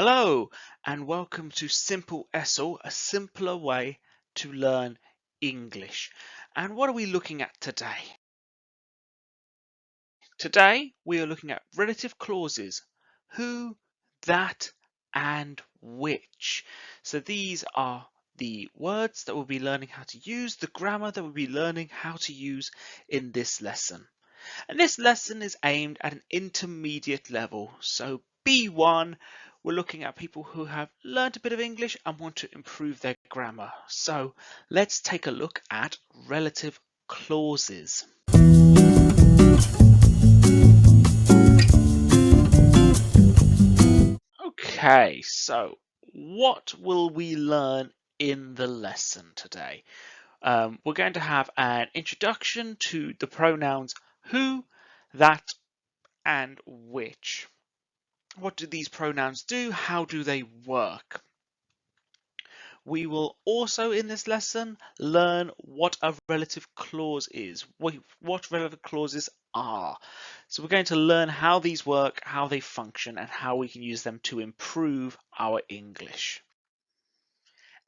Hello and welcome to Simple-ESL, a simpler way to learn English. And what are we looking at today? Today we are looking at relative clauses, who, that, and which. So these are the words that we'll be learning how to use, the grammar that we'll be learning how to use in this lesson. And this lesson is aimed at an intermediate level. So B1, we're looking at people who have learned a bit of English and want to improve their grammar. So let's take a look at relative clauses. Okay, so what will we learn in the lesson today? We're going to have an introduction to the pronouns who, that, and which. What do these pronouns do? How do they work? We will also in this lesson learn what a relative clause is, what relative clauses are. So we're going to learn how these work, how they function, and how we can use them to improve our English.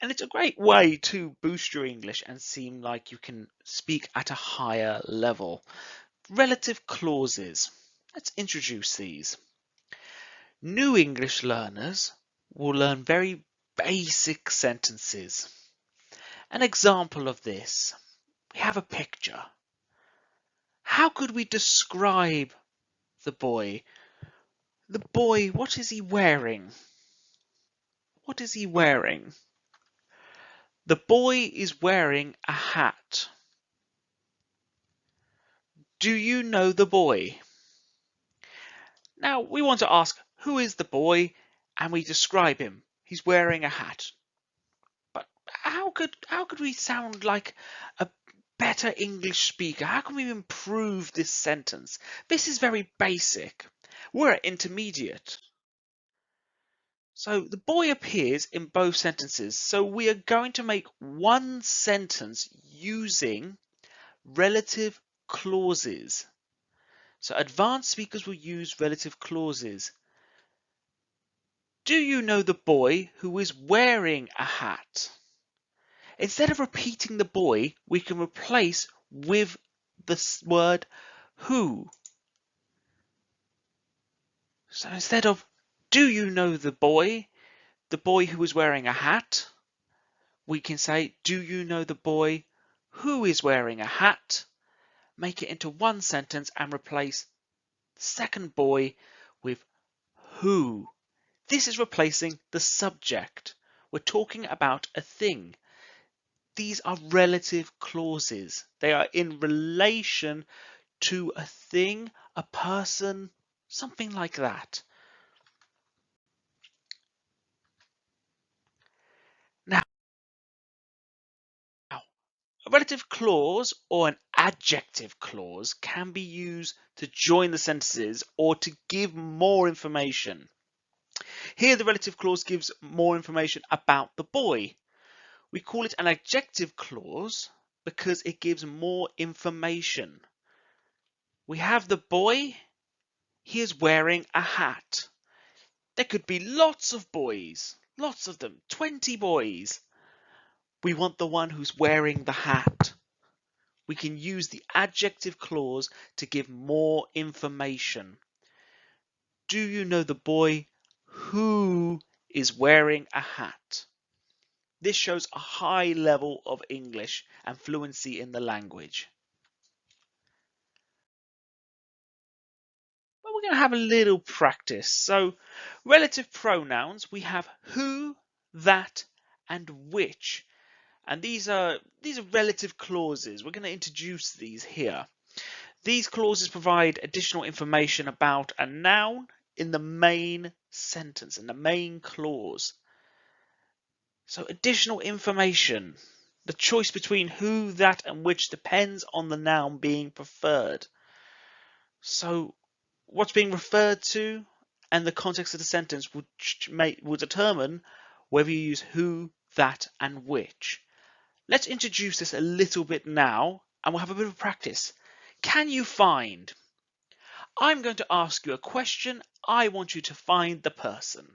And it's a great way to boost your English and seem like you can speak at a higher level. Relative clauses. Let's introduce these. New English learners will learn very basic sentences. An example of this, we have a picture. How could we describe the boy? The boy, what is he wearing? What is he wearing? The boy is wearing a hat. Do you know the boy? Now we want to ask, who is the boy? And we describe him. He's wearing a hat. But how could we sound like a better English speaker? How can we improve this sentence? This is very basic. We're at intermediate. So the boy appears in both sentences. So we are going to make one sentence using relative clauses. So advanced speakers will use relative clauses. Do you know the boy who is wearing a hat? Instead of repeating the boy, we can replace with the word who. So instead of do you know the boy who is wearing a hat, we can say do you know the boy who is wearing a hat? Make it into one sentence and replace the second boy with who. This is replacing the subject. We're talking about a thing. These are relative clauses. They are in relation to a thing, a person, something like that. Now, a relative clause or an adjective clause can be used to join the sentences or to give more information. Here, the relative clause gives more information about the boy. We call it an adjective clause because it gives more information. We have the boy. He is wearing a hat. There could be lots of boys, lots of them, 20 boys. We want the one who's wearing the hat. We can use the adjective clause to give more information. Do you know the boy who is wearing a hat? This shows a high level of English and fluency in the language. But we're going to have a little practice. So relative pronouns, we have who, that, and which. And these are relative clauses. We're going to introduce these here. These clauses provide additional information about a noun in the main sentence, in the main clause. So additional information. The choice between who, that, and which depends on the noun being preferred. So what's being referred to and the context of the sentence will determine whether you use who, that, and which. Let's introduce this a little bit now and we'll have a bit of practice. Can you find? I'm going to ask you a question. I want you to find the person.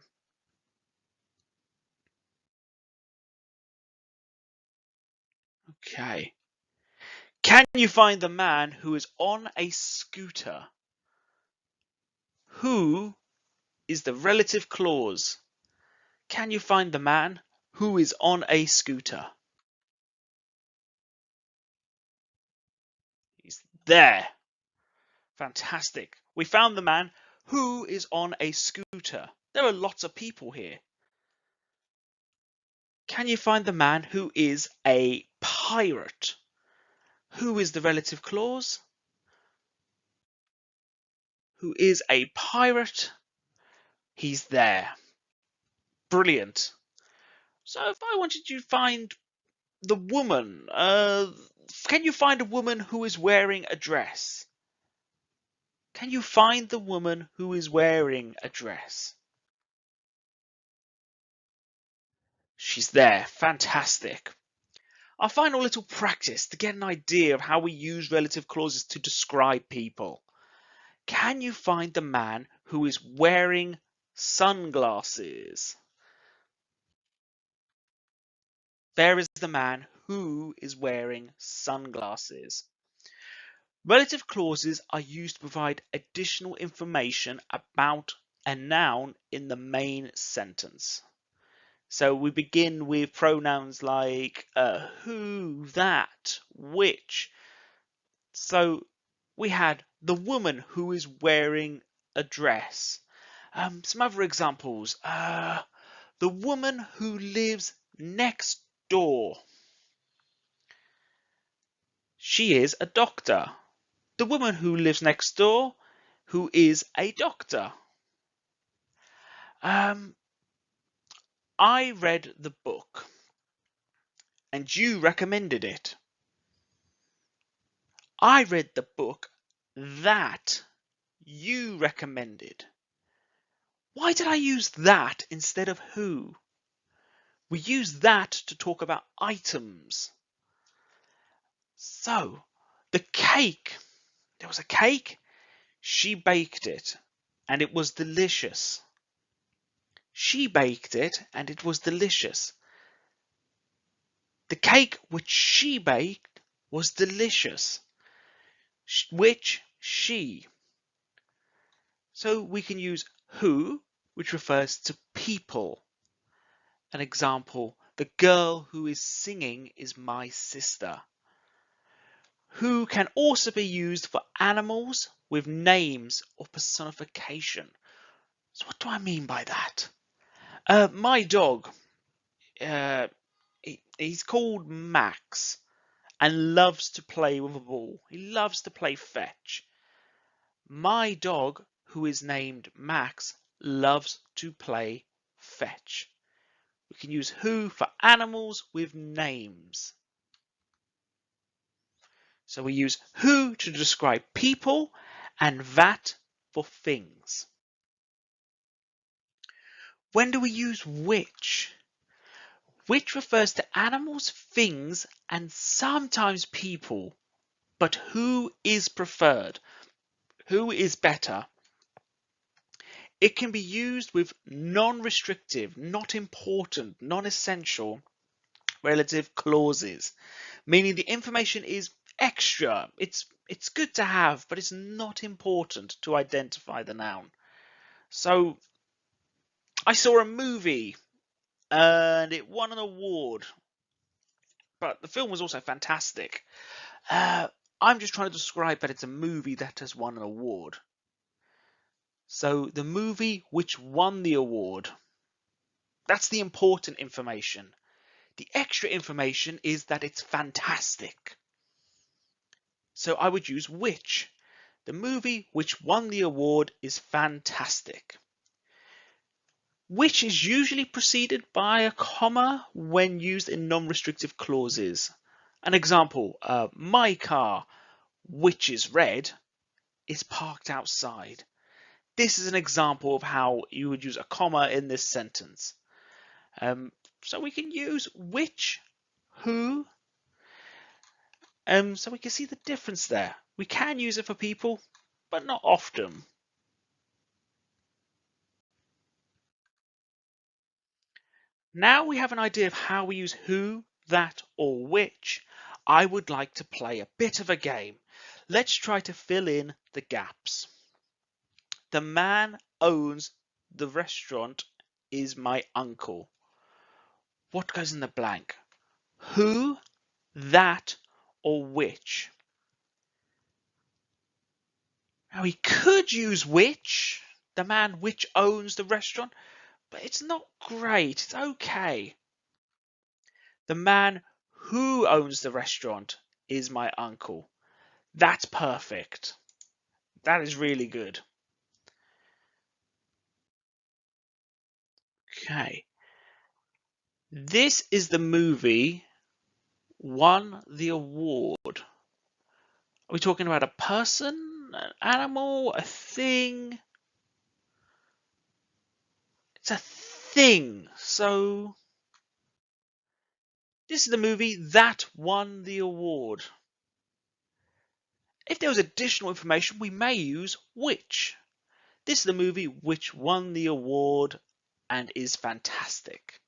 Okay. Can you find the man who is on a scooter? Who is the relative clause? Can you find the man who is on a scooter? He's there. Fantastic. We found the man who is on a scooter. There are lots of people here. Can you find the man who is a pirate? Who is the relative clause? Who is a pirate? He's there. Brilliant. So if I wanted you to find the woman, can you find a woman who is wearing a dress? Can you find the woman who is wearing a dress? She's there. Fantastic. Our final little practice to get an idea of how we use relative clauses to describe people. Can you find the man who is wearing sunglasses? There is the man who is wearing sunglasses. Relative clauses are used to provide additional information about a noun in the main sentence. So we begin with pronouns like who, that, which. So we had the woman who is wearing a dress. Some other examples. The woman who lives next door. She is a doctor. The woman who lives next door, who is a doctor. I read the book and you recommended it. I read the book that you recommended. Why did I use that instead of who? We use that to talk about items. So, the cake. There was a cake. She baked it and it was delicious. She baked it and it was delicious. The cake which she baked was delicious. Which she. So we can use who, which refers to people. An example, the girl who is singing is my sister. Who can also be used for animals with names or personification. So what do I mean by that? My dog, he's called Max and loves to play with a ball. He loves to play fetch. My dog, who is named Max, loves to play fetch. We can use who for animals with names. So we use who to describe people and that for things. When do we use which? Which refers to animals, things, and sometimes people. But who is preferred? Who is better? It can be used with non-restrictive, not important, non-essential relative clauses, meaning the information is extra. It's good to have, but it's not important to identify the noun. So I saw a movie and it won an award, but the film was also fantastic. I'm just trying to describe that it's a movie that has won an award. So the movie which won the award, that's the important information. The extra information is that it's fantastic. So I would use which. The movie which won the award is fantastic. Which is usually preceded by a comma when used in non-restrictive clauses. An example, my car, which is red, is parked outside. This is an example of how you would use a comma in this sentence. So we can use which, who, so we can see the difference there. We can use it for people, but not often. Now we have an idea of how we use who, that, or which. I would like to play a bit of a game. Let's try to fill in the gaps. The man owns the restaurant is my uncle. What goes in the blank? Who, that, or which? Now he could use which, the man which owns the restaurant, but it's not great. It's okay. The man who owns the restaurant is my uncle. That's perfect. That is really good. Okay. This is the movie won the award. Are we talking about a person, an animal, a thing? It's a thing. So this is the movie that won the award. If there was additional information, we may use which. This is the movie which won the award and is fantastic.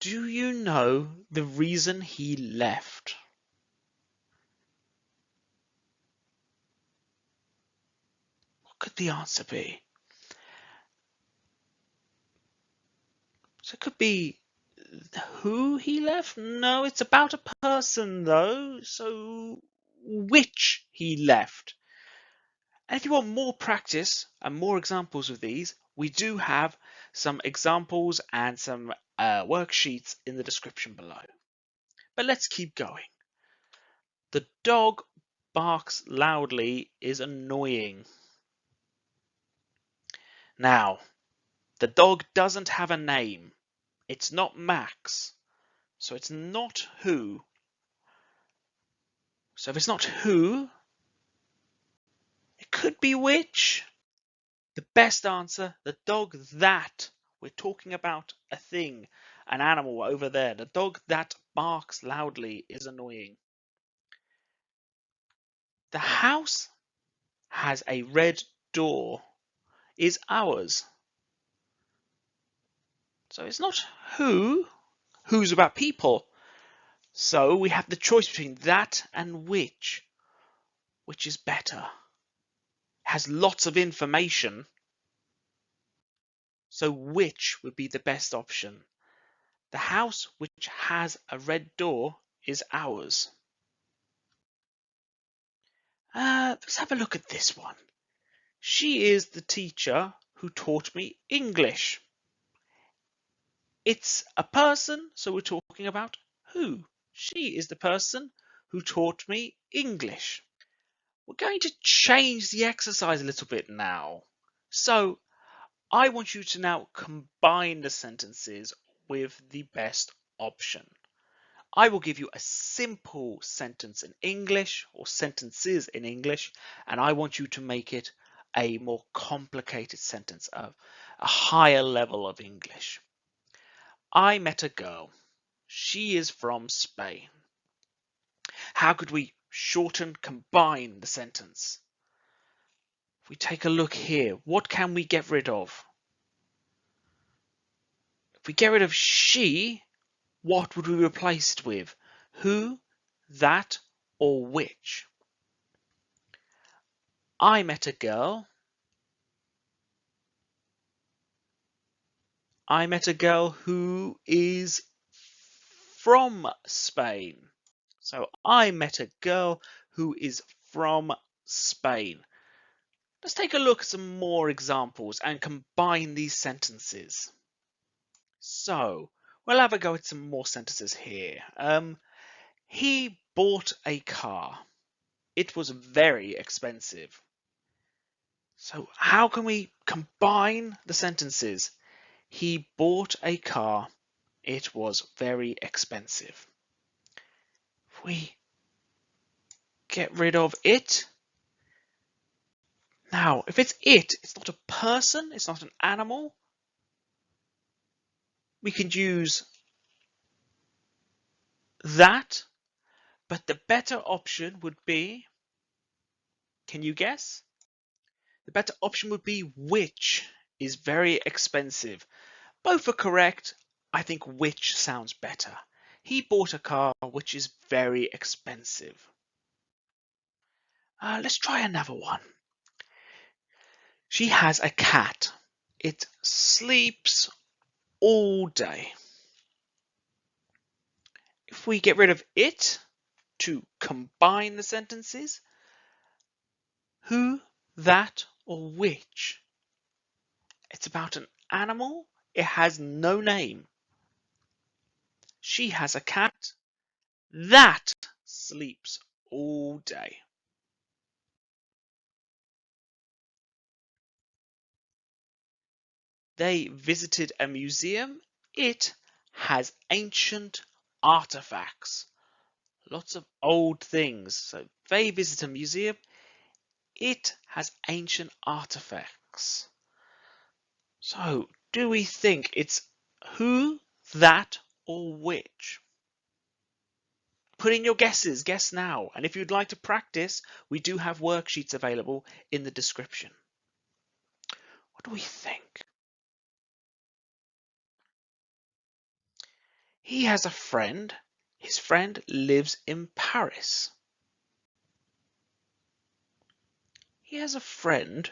Do you know the reason he left? What could the answer be? So it could be who he left? No, it's about a person though. So which he left? And if you want more practice and more examples of these, we do have some examples and some worksheets in the description below. But let's keep going. The dog barks loudly is annoying. Now, the dog doesn't have a name. It's not Max. So it's not who. So if it's not who, it could be which. The best answer, the dog that. We're talking about a thing, an animal over there. The dog that barks loudly is annoying. The house has a red door is ours. So it's not who. Who's about people. So we have the choice between that and which. Which is better? Has lots of information. So which would be the best option? The house which has a red door is ours. Let's have a look at this one. She is the teacher who taught me English. It's a person, so we're talking about who. She is the person who taught me English. We're going to change the exercise a little bit now. So I want you to now combine the sentences with the best option. I will give you a simple sentence in English or sentences in English, and I want you to make it a more complicated sentence of a higher level of English. I met a girl. She is from Spain. How could we shorten, combine the sentence? If we take a look here, what can we get rid of? If we get rid of she, what would we replace it with? Who, that, or which? I met a girl. I met a girl who is from Spain. So I met a girl who is from Spain. Let's take a look at some more examples and combine these sentences. So we'll have a go at some more sentences here. He bought a car. It was very expensive. So how can we combine the sentences? He bought a car. It was very expensive. If we get rid of it. Now, if it's it, it's not a person, it's not an animal. We can use that, but the better option would be, can you guess? The better option would be which is very expensive. Both are correct. I think which sounds better. He bought a car which is very expensive. Let's try another one. She has a cat. It sleeps all day. If we get rid of it to combine the sentences, who, that, or which? It's about an animal. It has no name. She has a cat that sleeps all day. They visited a museum. It has ancient artifacts. Lots of old things. So they visit a museum. It has ancient artifacts. So do we think it's who, that, or which? Put in your guesses. Guess now. And if you'd like to practice, we do have worksheets available in the description. What do we think? He has a friend. His friend lives in Paris. He has a friend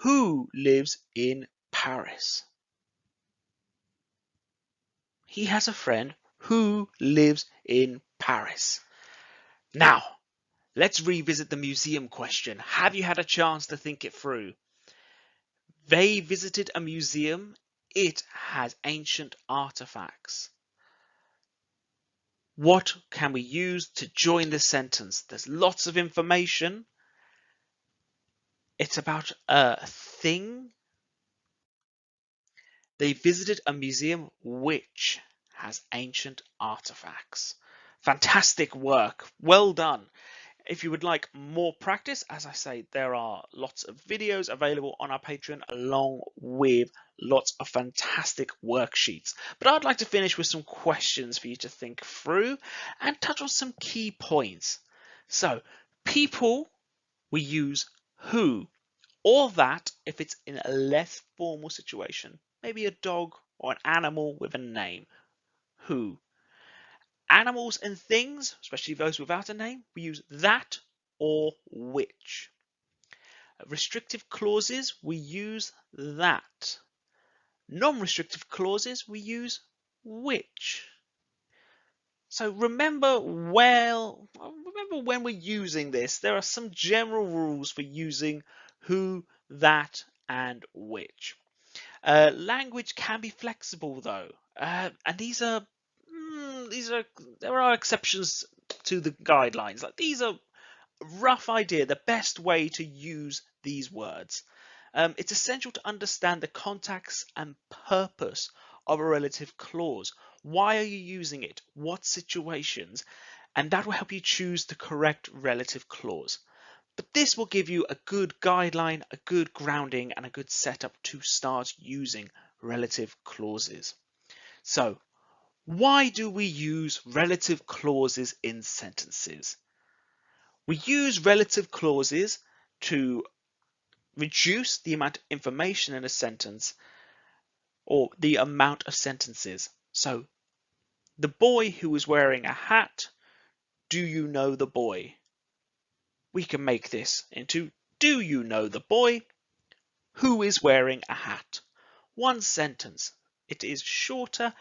who lives in Paris. He has a friend who lives in Paris. Now, let's revisit the museum question. Have you had a chance to think it through? They visited a museum. It has ancient artifacts. What can we use to join this sentence? There's lots of information. It's about a thing. They visited a museum which has ancient artifacts. Fantastic work. Well done. If you would like more practice, as I say, there are lots of videos available on our Patreon along with lots of fantastic worksheets. But I'd like to finish with some questions for you to think through and touch on some key points. So, people, we use who or that if it's in a less formal situation, maybe a dog or an animal with a name. Who? Animals and things, especially those without a name, we use that or which. Restrictive clauses, we use that. Non-restrictive clauses, we use which. So remember when we're using this, there are some general rules for using who, that, and which. Language can be flexible though, and there are exceptions to the guidelines. Like these are rough idea, the best way to use these words. It's essential to understand the context and purpose of a relative clause. Why are you using it? What situations? And that will help you choose the correct relative clause. But this will give you a good guideline, a good grounding, and a good setup to start using relative clauses. So, why do we use relative clauses in sentences? We use relative clauses to reduce the amount of information in a sentence or the amount of sentences. So, the boy who is wearing a hat, do you know the boy? We can make this into do you know the boy who is wearing a hat? One sentence. It is shorter.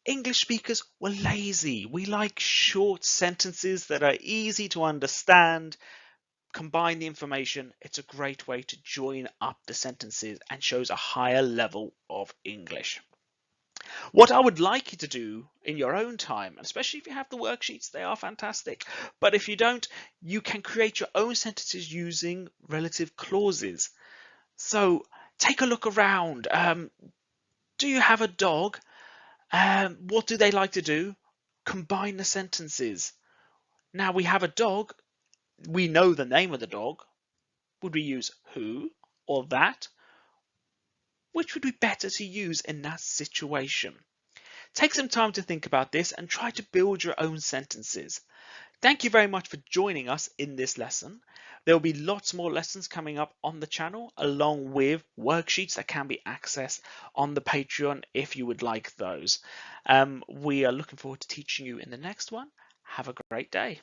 English speakers were lazy. We like short sentences that are easy to understand. Combine the information. It's a great way to join up the sentences and shows a higher level of English. What I would like you to do in your own time, especially if you have the worksheets, they are fantastic. But if you don't, you can create your own sentences using relative clauses. So take a look around. Do you have a dog? What do they like to do? Combine the sentences. Now we have a dog. We know the name of the dog. Would we use who or that? Which would be better to use in that situation? Take some time to think about this and try to build your own sentences. Thank you very much for joining us in this lesson. There will be lots more lessons coming up on the channel, along with worksheets that can be accessed on the Patreon if you would like those. We are looking forward to teaching you in the next one. Have a great day.